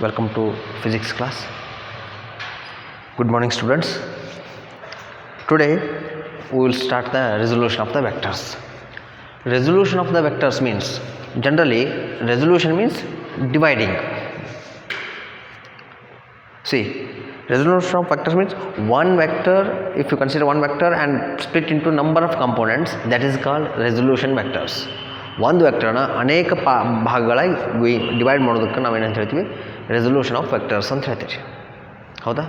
Welcome to physics class. Good morning, students. Today we will start the resolution of the vectors. Resolution of the vectors means, generally resolution means dividing. See, resolution of vectors means one vector, if you consider one vector and split into number of components, that is called resolution vectors. ಒಂದು ವೆಕ್ಟರ್ನ ಅನೇಕ ಭಾಗಗಳಾಗಿ divide ಮಾಡೋದಕ್ಕೆ ನಾವೇನಂತ ಹೇಳ್ತೀವಿ, resolution of vectors ಅಂತ ಹೇಳ್ತೀವಿ. ಹೌದಾ?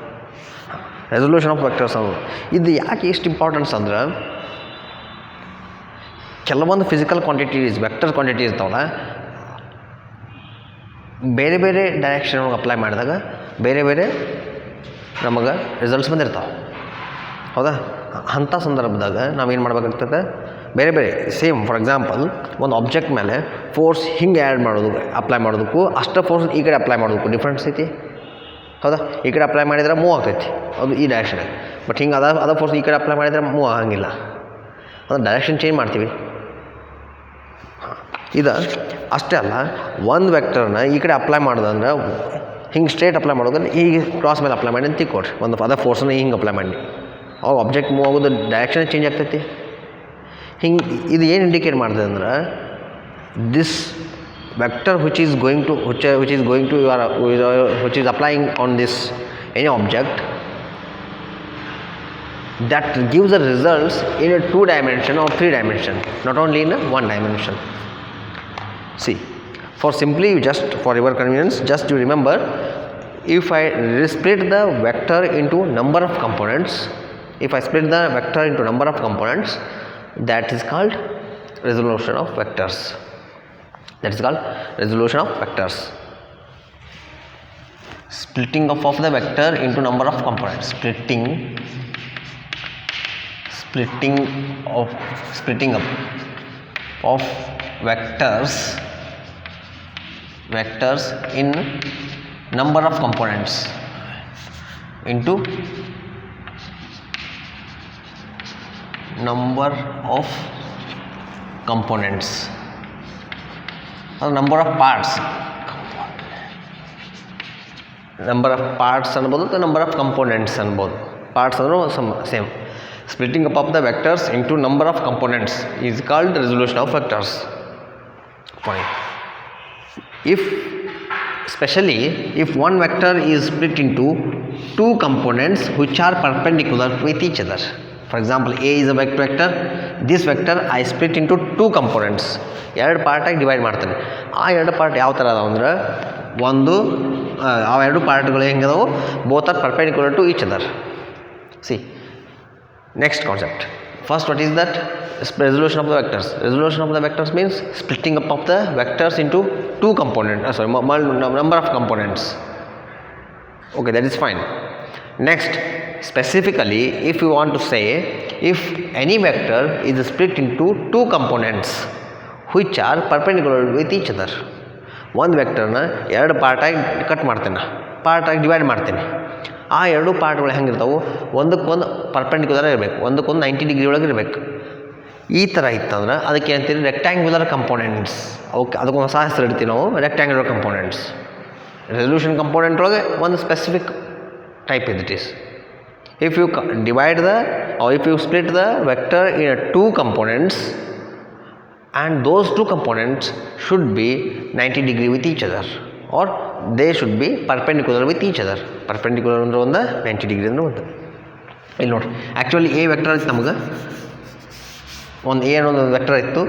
ರೆಸೊಲ್ಯೂಷನ್ ಆಫ್ ವೆಕ್ಟರ್ಸ್ ಅನ್ನೋದು ಇದು ಯಾಕೆ ಎಷ್ಟು ಇಂಪಾರ್ಟೆನ್ಸ್ ಅಂದ್ರೆ, ಕೆಲವೊಂದು ಫಿಸಿಕಲ್ ಕ್ವಾಂಟಿಟೀಸ್ ವೆಕ್ಟರ್ ಕ್ವಾಂಟಿಟಿ ಇರ್ತಾವಲ್ಲ, ಬೇರೆ ಬೇರೆ ಡೈರೆಕ್ಷನ್ ಒಳಗೆ ಅಪ್ಲೈ ಮಾಡಿದಾಗ ಬೇರೆ ಬೇರೆ ನಮಗೆ ರಿಸಲ್ಟ್ಸ್ ಬಂದಿರ್ತಾವೆ. ಹೌದಾ? ಅಂಥ ಸಂದರ್ಭದಾಗ ನಾವೇನು ಮಾಡ್ಬೇಕಾಗ್ತದೆ, ಬೇರೆ ಬೇರೆ ಸೇಮ್ ಫಾರ್ ಎಕ್ಸಾಂಪಲ್ ಒಂದು ಆಬ್ಜೆಕ್ಟ್ ಮೇಲೆ ಫೋರ್ಸ್ ಹಿಂಗೆ ಆ್ಯಡ್ ಮಾಡೋದು ಅಪ್ಲೈ ಮಾಡೋದಕ್ಕೂ ಅಷ್ಟು ಫೋರ್ಸ್ ಈ ಕಡೆ ಅಪ್ಲೈ ಮಾಡೋದಕ್ಕೂ ಡಿಫ್ರೆನ್ಸ್ ಐತಿ. ಹೌದಾ? ಈ ಕಡೆ ಅಪ್ಲೈ ಮಾಡಿದ್ರೆ ಮೂವ್ ಆಗ್ತೈತಿ, ಅದು ಈ ಡೈರೆಕ್ಷನ್. ಬಟ್ ಹಿಂಗೆ ಅದ ಫೋರ್ಸ್ ಈ ಕಡೆ ಅಪ್ಲೈ ಮಾಡಿದ್ರೆ ಮೂವ್ ಆಗಂಗಿಲ್ಲ, ಅದು ಡೈರೆಕ್ಷನ್ ಚೇಂಜ್ ಮಾಡ್ತೀವಿ. ಇದು ಅಷ್ಟೇ ಅಲ್ಲ, ಒಂದು ವೆಕ್ಟರ್ನ ಈ ಕಡೆ ಅಪ್ಲೈ ಮಾಡೋದಂದ್ರೆ ಹಿಂಗೆ ಸ್ಟ್ರೇಟ್ ಅಪ್ಲೈ ಮಾಡೋದ್ರೆ ಈಗ ಕ್ರಾಸ್ ಮೇಲೆ ಅಪ್ಲೈ ಮಾಡಿ ಅಂತ ತಿಳ್ಕೊಡ್ರಿ. ಒಂದು ಅದ ಫೋರ್ಸನ್ನ ಹಿಂಗೆ ಅಪ್ಲೈ ಮಾಡಿ ಅವಾಗ ಆಬ್ಜೆಕ್ಟ್ ಮೂವ್ ಆಗೋದು ಡೈರೆಕ್ಷನ್ ಚೇಂಜ್ ಆಗ್ತೈತಿ. ಹಿಂಗೆ ಇದು ಏನು ಇಂಡಿಕೇಟ್ ಮಾಡ್ತದೆ ಅಂದ್ರೆ, this vector which is applying on this any object, that gives the results in a 2 dimension or 3 dimension, not only in a 1 dimension. See, for simply, just for your convenience, just to remember, if I split the vector into number of components, that is called resolution of vectors. Splitting up of the vector into number of components. Splitting up of vectors in number of components into number of components, or number of parts ಅನ್ಬೋದು, number of components ಅನ್ಬೋದು. Parts ಅಂದರೂ same. Splitting up of the vectors into number of components is called resolution of vectors. Fine. If one vector is split into 2 components which are perpendicular with each other. For example, A is a vector. This vector I split into 2 components. ಎರಡು ಪಾರ್ಟಾಗಿ divide ಮಾಡ್ತೇನೆ. ಆ ಎರಡು part ಯಾವ ಥರ ಅದಾವ ಅಂದ್ರೆ, ಆ ಎರಡು ಪಾರ್ಟ್ಗಳು ಹೆಂಗಿದಾವೆ, both are perpendicular to each other. See, next concept. First, what is that? Resolution of the vectors. Resolution of the vectors means splitting up of the vectors into 2 components. Number of components. Okay, that is fine. Next, specifically, if you want to say, if any vector is split into 2 components which are perpendicular with each other. ಒಂದು ವೆಕ್ಟರ್ನ ಎರಡು ಪಾರ್ಟಾಗಿ cut ಮಾಡ್ತೇನೆ, ಪಾರ್ಟಾಗಿ divide ಮಾಡ್ತೇನೆ. ಆ ಎರಡು ಪಾರ್ಟ್ಗಳು ಹೆಂಗಿರ್ತಾವೆ, ಒಂದಕ್ಕೊಂದು perpendicular ಇರಬೇಕು, ಒಂದಕ್ಕೊಂದು 90 ಡಿಗ್ರಿ ಒಳಗೆ ಇರಬೇಕು. ಈ ಥರ ಇತ್ತಂದ್ರೆ ಅದಕ್ಕೆ ಅಂತೀವಿ ರೆಕ್ಟ್ಯಾಂಗ್ಯುಲರ್ ಕಂಪೋನೆಂಟ್ಸ್. ಅದಕ್ಕೊಂದು ಹೊಸ ಹೆಸರು ಇಡ್ತೀವಿ ನಾವು, ರೆಕ್ಟ್ಯಾಂಗ್ಯುಲರ್ ಕಂಪೋನೆಂಟ್ಸ್. ರೆಸೊಲ್ಯೂಷನ್ ಕಂಪೋನೆಂಟ್ ಒಳಗೆ ಒಂದು specific type it is. If you split the vector in 2 components, and those 2 components should be 90 degree with each other, or they should be perpendicular with each other. Perpendicular ಅಂದ್ರೆ ಒಂದು, 90 degree ಅಂದ್ರೆ ಒಂದು. ಇಲ್ಲಿ ನೋಡಿ, actually A vector ಇತ್ತು, ನಮಗೆ ಒಂದು A ಅನ್ನೋದು ವೆಕ್ಟರ್ ಇತ್ತು,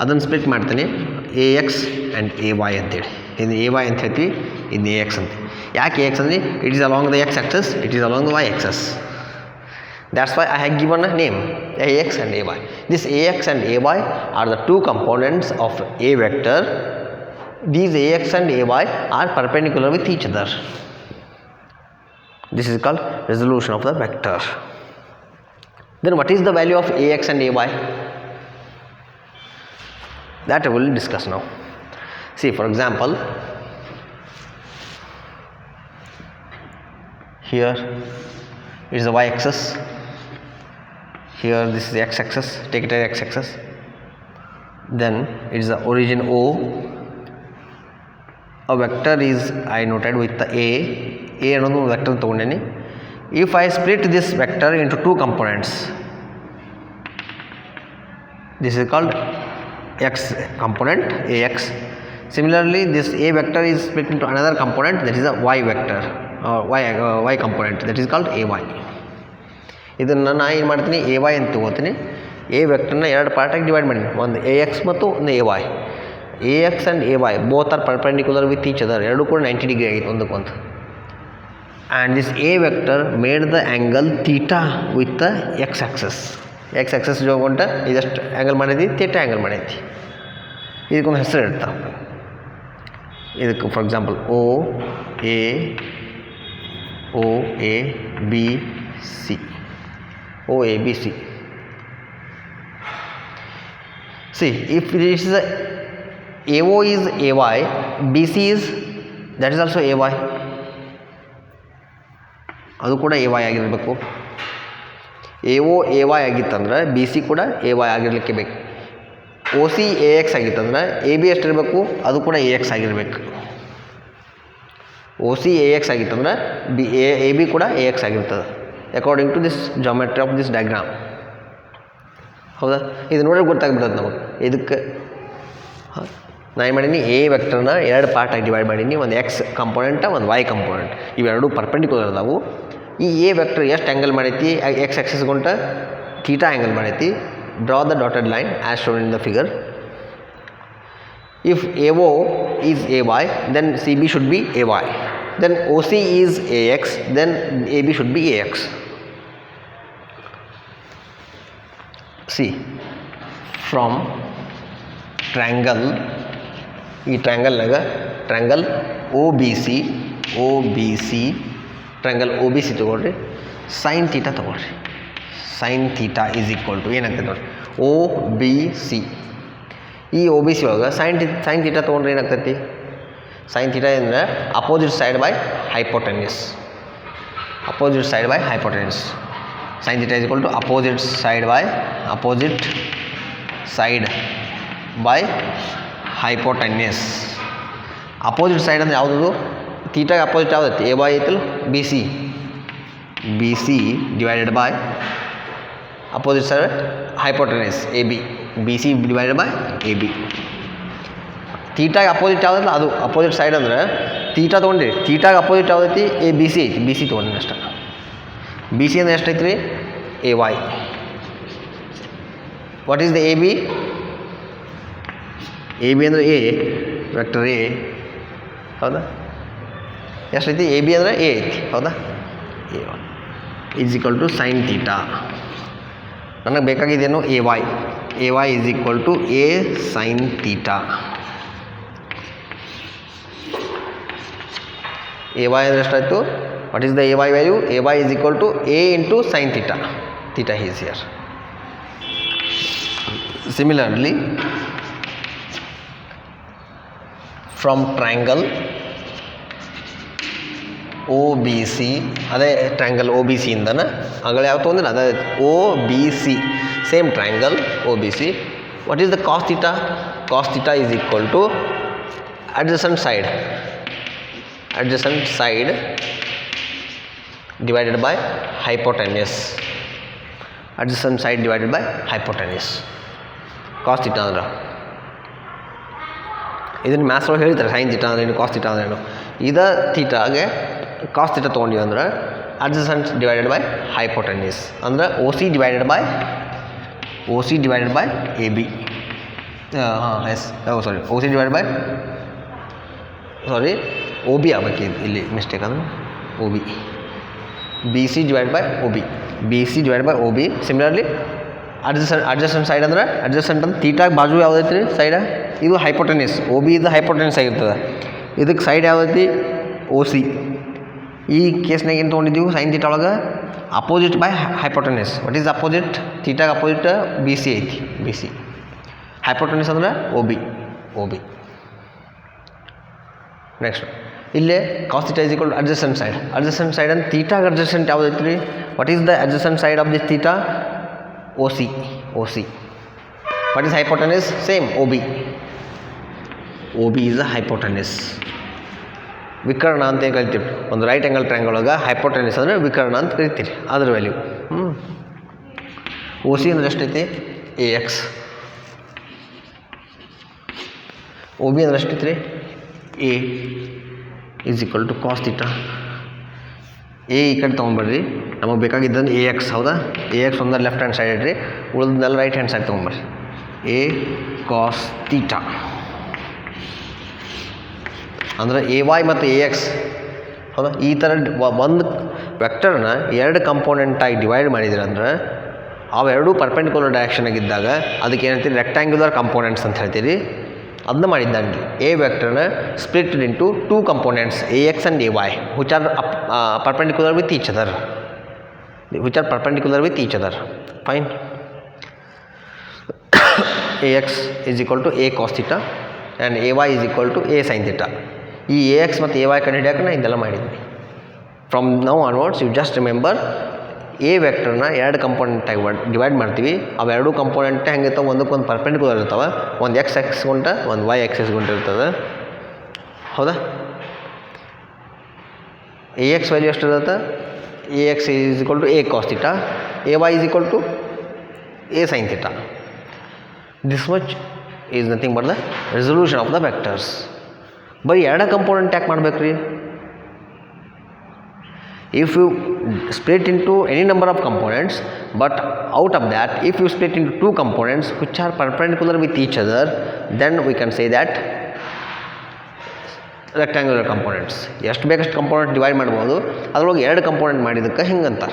ಅದನ್ನು ಸ್ಪ್ಲಿಟ್ ಮಾಡ್ತೀನಿ AX ಆ್ಯಂಡ್ AY ಅಂತೇಳಿ. ಇದು AY ಅಂತ ಹೇಳ್ತೀವಿ, ಇದು AX ಅಂತ. ಯಾಕೆ AX ಅಂದರೆ, it is along the X axis, it is along the Y axis. That's why I have given a name, AX and AY. This AX and AY are the 2 components of a vector. These AX and AY are perpendicular with each other. This is called resolution of the vector. Then what is the value of AX and AY? That I will discuss now. See, for example, here is the Y axis. Here this is the X axis. Take it as X axis. Then it is the origin O. a vector is I noted with the a ಅನ್ನೋದು vector ತೊಗೊಂಡೇನಿ. if I split this vector into two components, this is called x component ax. Similarly, this a vector is split into another component, that is a y vector or y component, that is called ay. ಇದನ್ನು ನಾನು ಏನು ಮಾಡ್ತೀನಿ, A Y ಅಂತ ತೊಗೋತೀನಿ. A ವೆಕ್ಟರ್ನ ಎರಡು ಪಾರ್ಟಾಗಿ divide ಮಾಡೀನಿ, ಒಂದು A X ಮತ್ತು ಒಂದು A y. A X and A y both are perpendicular with each other, ಎರಡೂ ಕೂಡ 90 ಡಿಗ್ರಿ ಆಗಿತ್ತು ಒಂದಕ್ಕೊಂದು. And this A vector made the angle theta with the x axis. X axis ಹೋಗೊಂಟ ಇದಷ್ಟು ಆ್ಯಂಗಲ್ ಮಾಡೈತಿ, theta angle ಮಾಡೈತಿ. ಇದಕ್ಕೊಂದು ಹೆಸರು ಇರ್ತಾ, ಇದಕ್ಕೆ for example O A B C, O A B C. See, if this is AO is AY, BC is, that is also AY, ಅದು ಕೂಡ AY ಆಗಿರಬೇಕು. AO AY ಆಗಿತ್ತಂದ್ರೆ BC ಕೂಡ AY ಆಗಿರಲಿಕ್ಕೆ ಬೇಕು. OC AX ಆಗಿತ್ತಂದ್ರೆ AB ಎಷ್ಟಿರಬೇಕು, ಅದು ಕೂಡ AX ಆಗಿರಬೇಕು. OC AX ಆಗಿತ್ತಂದ್ರೆ AB ಕೂಡ AX ಆಗಿರ್ತದೆ according to this geometry of this diagram. ಹೌದಾ, ಇದು ನೋಡಿದ್ರೆ ಗೊತ್ತಾಗ್ಬಿಡುತ್ತೆ ನಮಗೆ. ಇದಕ್ಕೆ ನಾನು ಏನು ಮಾಡೀನಿ, ಎ ವೆಕ್ಟರ್ನ ಎರಡು ಪಾರ್ಟಾಗಿ ಡಿವೈಡ್ ಮಾಡೀನಿ, ಒಂದು ಎಕ್ಸ್ ಕಂಪೋನೆಂಟ ಒಂದು ವೈ ಕಂಪೋನೆಂಟ್. ಇವೆರಡು ಪರ್ಪೆಂಡಿಕ್ಯುಲರ್ ಅದಾವು. ಈ ಎ ವೆಕ್ಟರ್ ಎಷ್ಟು ಆ್ಯಂಗಲ್ ಮಾಡೈತಿ, ಎಕ್ಸ್ ಆಕ್ಸಿಸ್ ಗೊಂಟ ಥೀಟಾ ಆ್ಯಂಗಲ್ ಮಾಡೈತಿ. Draw the dotted line as shown in the figure. If AO is AY, then CB should be AY. Then OC is AX, then AB should be AX. See, from triangle, ಈ ಟ್ರ್ಯಾಂಗಲ್ನಾಗ triangle O B C triangle O B C ತೊಗೊಳ್ರಿ, sine theta ತೊಗೊಳ್ರಿ. Sine theta is equal to ಏನಾಗ್ತದೆ ನೋಡಿರಿ, O B C. ಈ O B C ಒಳಗೆ sine theta ತೊಗೊಂಡ್ರೆ ಏನಾಗ್ತೈತಿ, ಸೈನ್ ಥೀಟಾ ಅಂದರೆ opposite side by hypotenuse. Opposite side by hypotenuse. Sine theta is equal to opposite side by hypotenuse. Opposite side ಅಂದರೆ ಯಾವುದದು, ಥೀಟಾಗೆ ಅಪೋಸಿಟ್ ಯಾವುದೈತಿ, ಎ ವೈ ಐತಲ್ಲ, B C divided by opposite side hypotenuse A B, B C divided by A B. ಥೀಟಾಗೆ opposite ಯಾವುದಲ್ಲ ಅದು opposite side ಅಂದ್ರೆ theta ತೊಗೊಂಡ್ರಿ, ಥೀಟಾಗೆ ಅಪೋಸಿಟ್ ಯಾವುದೈತಿ, ಎ ಬಿ ಸಿ ಐತಿ, ಬಿ ಸಿ ತೊಗೊಂಡ್ರಿ ಅಷ್ಟೇ. ಬಿ ಸಿ ಅಂದರೆ ಎಷ್ಟೈತಿ ರೀ, A y. What is the A B ಅಂದರೆ ಎ ವೆಕ್ಟರ್ ಎ, ಹೌದಾ, ಎಷ್ಟೈತಿ, ಎ ಬಿ ಅಂದರೆ ಎ ಐತಿ, ಹೌದಾ. A Y is equal to sine theta. ನನಗೆ ಬೇಕಾಗಿದ್ದೇನು, A Y is equal to A sine theta. A Y ಅಂದರೆ ಎಷ್ಟಾಯಿತು, what is the A Y value, A Y is equal to A into sine theta. Theta is here. Similarly from triangle O B C, ಅದೇ triangle O B ಸಿಯಿಂದನ ಆಗಲೇ ಯಾವ ತೊಗೊಂಡ್ರೆ ಅದೇ O B C, same triangle O B C. What is the cos theta, cos theta is equal to adjacent side divided by hypotenuse. Adjacent side divided by hypotenuse. Cos theta ಅಂದ್ರೆ ಇದನ್ನು maths ಒಳಗೆ ಹೇಳ್ತಾರೆ, sine theta ಅಂದ್ರೆ ಏನು, ಕಾಸ್ theta ಅಂದ್ರೆ ಏನು. ಇದ ಥೀಟಾಗೆ cos theta ತೊಗೊಂಡಿವಿ ಅಂದ್ರೆ ಅಡ್ಜಸೆಂಟ್ ಡಿವೈಡೆಡ್ ಬೈ ಹೈಪೋಟೆನ್ಯೂಸ್ ಅಂದ್ರೆ O C divided by A B. O C divided by O B ಆಗಬೇಕು ಇಲ್ಲಿ ಮಿಸ್ಟೇಕ್, ಅಂದರೆ O B. B C divide by O B. Similarly adjacent side ಅಂದರೆ adjacent ಅಂದ್ರೆ ಥೀಟಾಗೆ ಬಾಜು ಯಾವುದೈತಿ ರೀ ಸೈಡ, ಇದು ಹೈಪೋಟೆನ್ಯೂಸ್. ಒ ಬಿ ಇದು ಹೈಪೋಟೆನ್ಯೂಸ್ ಆಗಿರ್ತದೆ. ಇದಕ್ಕೆ ಸೈಡ್ ಯಾವುದೈತಿ, ಒ ಸಿ. ಈ ಕೇಸ್ನಾಗ ಏನು ತೊಗೊಂಡಿದ್ದೀವಿ, ಸೈನ್ ಥೀಟಾ ಒಳಗೆ opposite by hypotenuse. What is opposite, ಥೀಟಾಗೆ ಅಪೋಸಿಟ್ ಬಿ ಸಿ ಐತಿ, ಬಿ ಸಿ. ಹೈಪೋಟೆನ್ಯೂಸ್ ಅಂದರೆ ಒ ಬಿ. ನೆಕ್ಸ್ಟ್ ಇಲ್ಲೇ cos theta is equal to adjacent side ಅಂದ್ರೆ ಥೀಟಾಗೆ ಅಡ್ಜಸೆಂಟ್ ಯಾವ್ದು ಐತಿ ರೀ, what is the adjacent side of this theta, O C. What is hypotenuse, same O B. O B is the hypotenuse. ವಿಕರ್ಣ ಅಂತ ಏನು ಕರಿತೀವಿ, ಒಂದು ರೈಟ್ ಆ್ಯಂಗಲ್ ಟ್ರ್ಯಾಂಗಲ್ ಒಳಗೆ ಹೈಪೋಟೆನಿಸ್ ಅಂದರೆ ವಿಕರ್ಣ ಅಂತ ಕರಿತೀರಿ, ಅದ್ರ ವ್ಯಾಲ್ಯೂ. ಓ ಸಿ ಅಂದ್ರೆ ಎಷ್ಟೈತಿ, ಎ ಎಕ್ಸ್. ಒ ಬಿ ಅಂದ್ರೆ ಎಷ್ಟೈತಿ ರೀ, A is equal to cos theta. A ಈ ಕಡೆ ತೊಗೊಂಬರ್ರಿ, ನಮಗೆ ಬೇಕಾಗಿದ್ದಂದ್ರೆ ಎ ಎಕ್ಸ್, ಹೌದಾ. ಎ ಎಕ್ಸ್ ಒಂದ್ರೆ ಲೆಫ್ಟ್ ಹ್ಯಾಂಡ್ ಸೈಡ್ ಇಡ್ರಿ, ಉಳಿದನ್ನೆಲ್ಲ ರೈಟ್ ಹ್ಯಾಂಡ್ ಸೈಡ್ ತೊಗೊಂಬರ್ರಿ. ಎ ಕಾಸ್ ಥೀಟಾ ಅಂದರೆ ಎ ವೈ ಮತ್ತು ಎ ಎಕ್ಸ್, ಹೌದಾ. ಈ ಥರ ಒಂದು ವೆಕ್ಟರ್ನ ಎರಡು ಕಂಪೋನೆಂಟಾಗಿ ಡಿವೈಡ್ ಮಾಡಿದ್ರೆ ಅಂದ್ರೆ ಅವೆರಡೂ ಪರ್ಪೆಂಡಿಕ್ಯುಲರ್ ಡೈರೆಕ್ಷನಾಗಿದ್ದಾಗ ಅದಕ್ಕೆ ಏನಂತೀರಿ, ರೆಕ್ಟ್ಯಾಂಗ್ಯುಲರ್ ಕಂಪೋನೆಂಟ್ಸ್ ಅಂತ ಹೇಳ್ತೀರಿ. ಅದನ್ನ ಮಾಡಿದ್ದಾನೆ. ಎ ವೆಕ್ಟರ್ನ splitted into two components A X and A Y which are perpendicular with each other, fine. ax is equal to a cos theta and ay is equal to a sin theta. ಈ A X ಮತ್ತು A Y ಕಂಡು ಹಿಡಿಯೋಕೆ ನಾನು ಇದೆಲ್ಲ ಮಾಡಿದ್ದೀನಿ. From now onwards you just remember, A ವೆಕ್ಟರ್ನ ಎರಡು ಕಂಪೋನೆಂಟಾಗಿ divide ಮಾಡ್ತೀವಿ. ಅವೆರಡು ಕಂಪೋನೆಂಟ್ ಹೆಂಗಿರ್ತಾವೆ, ಒಂದಕ್ಕೊಂದು ಪರ್ಪೆಂಡಿಕ್ಯುಲರ್ ಇರ್ತಾವೆ. ಒಂದು ಎಕ್ಸ್ ಎಕ್ಸ್ ಗುಂಟ, ಒಂದು ವೈ ಎಕ್ಸ್ ಎಕ್ಸ್ ಗುಂಟ ಇರ್ತದೆ, ಹೌದಾ. ಎ ಎಕ್ಸ್ ವ್ಯಾಲ್ಯೂ ಎಷ್ಟು ಇರುತ್ತೆ, A X is equal to A cos theta, A Y is equal to A sine theta. This much is nothing but the resolution of the vectors. ಬರೀ ಎರಡು component ಯಾಕೆ ಮಾಡ್ಬೇಕು ರೀ? If you split into any number of components, but out of that if you split into two components which are perpendicular with each other, then we can say that rectangular components. ಎಷ್ಟು ಬೇಕಷ್ಟು component divide ಮಾಡ್ಬೋದು, ಅದರೊಳಗೆ ಎರಡು component ಮಾಡಿದ್ದಕ್ಕೆ ಹಿಂಗಂತ.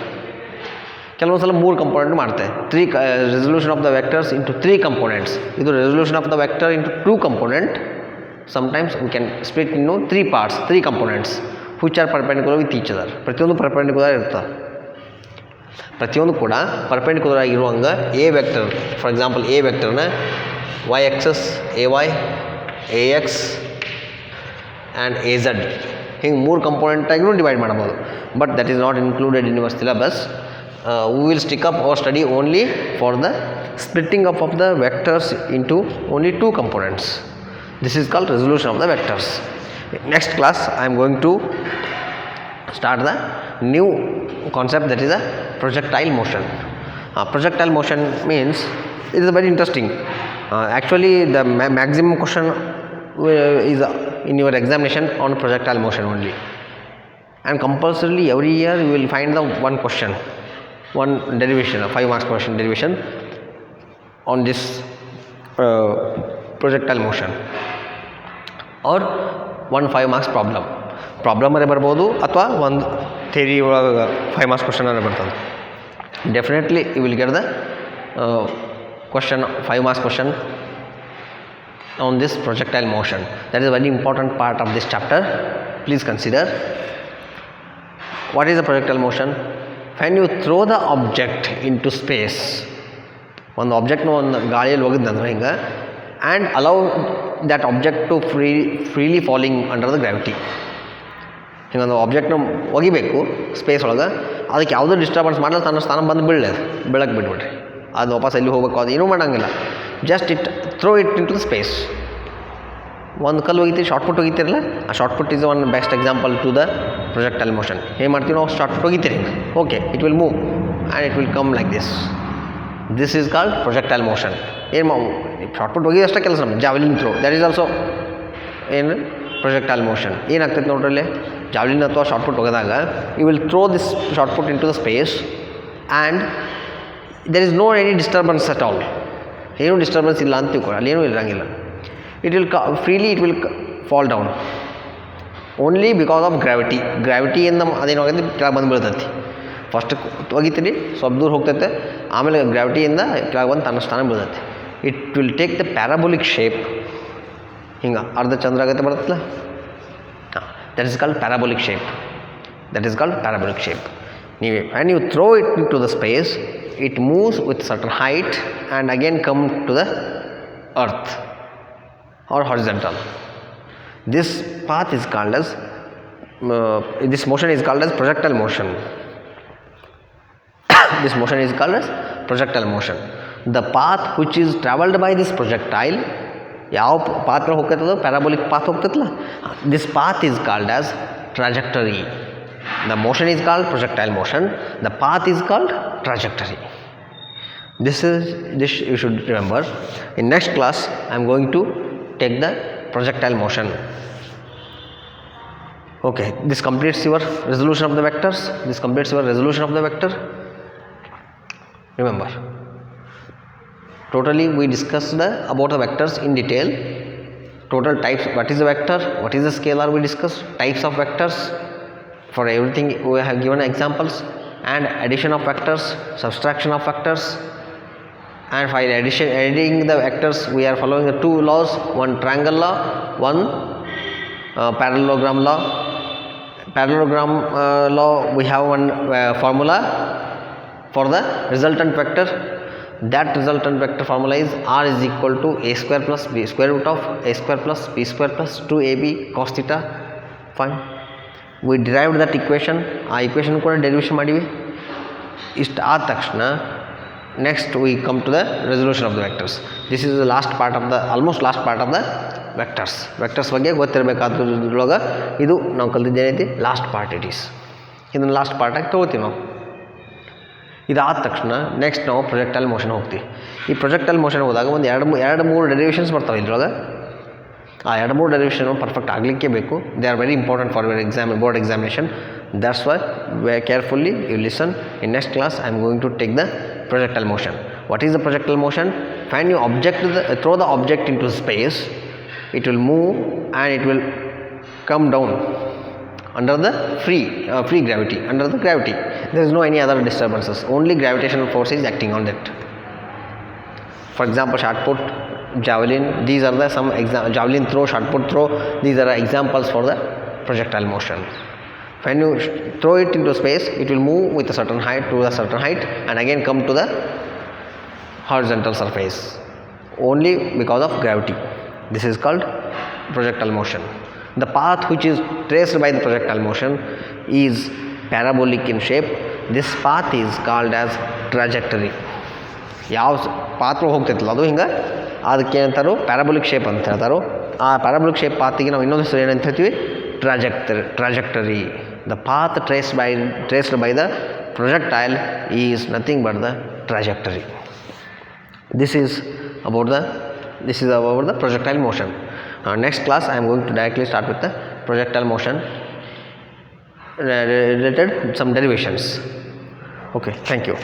ಕೆಲವೊಂದು ಸಲ ಮೂರು component ಮಾಡ್ತೆ. Resolution of the vectors into three components. ಇದು resolution of the vector into two component. Sometimes we can split into three parts, three components which are perpendicular with each other. ಪ್ರತಿಯೊಂದು perpendicular ಇರ್ತವೆ. ಪ್ರತಿಯೊಂದು ಕೂಡ perpendicular ಆಗಿರುವಂಗೆ A vector, for example A ವೆಕ್ಟರ್ನ y axis, A y, A X and A z ಹಿಂಗೆ ಮೂರು ಕಂಪೋನೆಂಟಾಗಿಯೂ divide ಮಾಡ್ಬೋದು. But that is not included in your syllabus. we will stick up our study only for the splitting up of the vectors into only two components. This is called resolution of the vectors. Next class I am going to start the new concept, that is a projectile motion. Projectile motion means it is very interesting. Actually the maximum question is in your examination on projectile motion only, and compulsorily every year you will find the one question, one derivation, a 5 marks question derivation on this projectile motion, or one 5 marks problem ಅರೇ ಬರ್ಬೋದು, ಅಥವಾ ಒಂದು theory ಒಳಗೆ 5 marks question ಅರೇ ಬರ್ತದೆ. Definitely you will get the question, 5 marks question on this projectile motion. That is a very important part of this chapter. Please consider, what is the projectile motion? When you throw the object into space, ಒಂದು ಆಬ್ಜೆಕ್ಟ್ನ ಒಂದು ಗಾಳಿಯಲ್ಲಿ ಹೋಗಿದ್ದಂದ್ರೆ ಹಿಂಗೆ, and allow that object to freely falling under the gravity. ಹಿಂಗೊಂದು ಆಬ್ಜೆಕ್ಟ್ನ ಒಗಿಬೇಕು space ಒಳಗೆ, ಅದಕ್ಕೆ ಯಾವುದೂ ಡಿಸ್ಟರ್ಬೆನ್ಸ್ ಮಾಡಲ್ಲ, ತನ್ನ ಸ್ಥಾನ ಬಂದು ಬೆಳಗ್ಗೆ ಬಿಟ್ಬಿಡ್ರಿ. ಅದು ವಾಪಸ್ ಎಲ್ಲಿ ಹೋಗ್ಬೇಕು, ಅದು ಏನೂ ಮಾಡೋಂಗಿಲ್ಲ. Just throw it into the space. ಒಂದು ಕಲ್ಲು ಹೋಗಿತೀರಿ, ಶಾರ್ಟ್ಪುಟ್ ಹೋಗಿತೀರಲ್ಲ, ಆ shot put is one best example to the projectile motion. ಏನು ಮಾಡ್ತೀವಿ ನಾವು, ಶಾರ್ಟ್ಪುಟ್ ಹೋಗಿತೀರಿ, okay, it will move and it will come like this. This is called projectile motion. ಏನು ಶಾರ್ಟ್ಪುಟ್ ಹೋಗಿ ಅಷ್ಟೇ ಕೆಲಸ ನಮ್ಮ javelin throw, that is also ಏನು ಪ್ರೊಜೆಕ್ಟೈಲ್ ಮೋಷನ್. ಏನಾಗ್ತೈತೆ ನೋಡ್ರಲ್ಲಿ, ಜಾವ್ಲಿನ್ ಅಥವಾ ಶಾರ್ಟ್ಪುಟ್ ಹೋಗಿದಾಗ you will throw this ಶಾರ್ಟ್ಪುಟ್ into the space and there is no any disturbance at all. ಏನೂ ಡಿಸ್ಟರ್ಬೆನ್ಸ್ ಇಲ್ಲ ಅಂತ ತಿಳ್ಕೊಳ್ಳಿ, ಅಲ್ಲೇನೂ ಇರೋಂಗಿಲ್ಲ. It will freely it will fall down only because of gravity. ಗ್ರಾವಿಟಿಯಿಂದ ಅದೇನಾಗೈತಿ, ಕೆಳಗೆ ಬಂದು ಬೀಳ್ತೈತಿ. ಫಸ್ಟ್ ಒಗಿತೀರಿ, ಸ್ವಲ್ಪ ದೂರ ಹೋಗ್ತೈತೆ, ಆಮೇಲೆ ಗ್ರಾವಿಟಿಯಿಂದ ಕೆಳಗೆ ಬಂದು ತನ್ನ ಸ್ಥಾನ ಬೀಳ್ತೈತಿ. It will take the parabolic shape. ಹಿಂಗೆ ಅರ್ಧ ಚಂದ್ರ ಆಗತ್ತೆ ಬರುತ್ತಲ್ಲ, that is called parabolic shape. That is called parabolic shape. ನೀವು and you throw it into the space, it moves with certain height and again come to the earth or horizontal. This path is called as this motion is called as projectile motion. This motion is called as projectile motion. The path which is travelled by this projectile ಯಾವ path ಹೋಗ್ತದೋ parabolic path ಹೋಗ್ತದಲ್ಲ, this path is called as trajectory. The motion is called projectile motion, the path is called trajectory. This you should remember. In next class I am going to take the projectile motion. Okay, this completes your resolution of the vectors. This completes your resolution of the vector. Remember, totally we discussed about the vectors in detail. Total types, what is the vector, what is the scalar, we discussed types of vectors. For everything we have given examples, and addition of vectors, subtraction of vectors. And while adding the vectors, we are following the two laws, one triangle law, one parallelogram law. Parallelogram law, we have one formula for the resultant vector. That resultant vector formula is r is equal to a square plus b square root of a square plus b square plus 2ab cos theta. Fine, we derived that equation. ಆ equation ಕೂಡ derivation ಮಾಡಿವಿ. ಇಷ್ಟು ಆದ ತಕ್ಷಣ next we come to the resolution of the vectors. This is the last part of the almost last part of the vectors. Vectors ಬಗ್ಗೆ ಗೊತ್ತಿರಬೇಕಾದ್ರೊಳಗೆ ಇದು ನಾವು ಕಲಿತಿದ್ದೇನೈತಿ last part. It is ಇದನ್ನು ಲಾಸ್ಟ್ ಪಾರ್ಟಾಗಿ ತೊಗೋತೀವಿ ನಾವು. ಇದಾದ ತಕ್ಷಣ ನೆಕ್ಸ್ಟ್ ನಾವು ಪ್ರೊಜೆಕ್ಟೈಲ್ ಮೋಷನ್ ಹೋಗ್ತೀವಿ. ಈ ಪ್ರೊಜೆಕ್ಟೈಲ್ ಮೋಷನ್ ಹೋದಾಗ ಒಂದು ಎರಡು ಮೂರು ಡೆರಿವೇಷನ್ಸ್ ಬರ್ತಾವೆ ಇದ್ರೊಳಗೆ. ಆ 2-3 ಡೆರಿವೇಷನ್ ಪರ್ಫೆಕ್ಟ್ ಆಗಲಿಕ್ಕೆ ಬೇಕು. They are very important for your board examination. That's why very carefully you listen. In next class I am going to take the projectile motion. What is the projectile motion? When you throw the object into space, it will move and it will come down under the free gravity. Under the gravity, there is no any other disturbances. Only gravitational force is acting on that. For example, shot put, javelin. These are the some javelin throw, shot put throw. These are examples for the projectile motion. When you throw it into space, it will move with a certain height to a certain height and again come to the horizontal surface only because of gravity. This is called projectile motion. The path which is traced by the projectile motion is parabolic in shape. This path is called as trajectory. ಯಾವ path ಹೋಗ್ತೈತಲ್ಲ ಅದು ಹಿಂಗೆ ಅದಕ್ಕೆ ಏನಂತಾರೋ parabolic shape ಅಂತ ಹೇಳ್ತಾರೋ. ಆ parabolic shape ಪಾತಿಗೆ ನಾವು ಇನ್ನೊಂದು ಹೆಸರು ಏನಂತ ಹೇಳ್ತೀವಿ, trajectory. The path traced by the projectile is nothing but the trajectory. This is about the projectile motion. Next class I am going to directly start with the projectile motion related some derivations. Okay, thank you.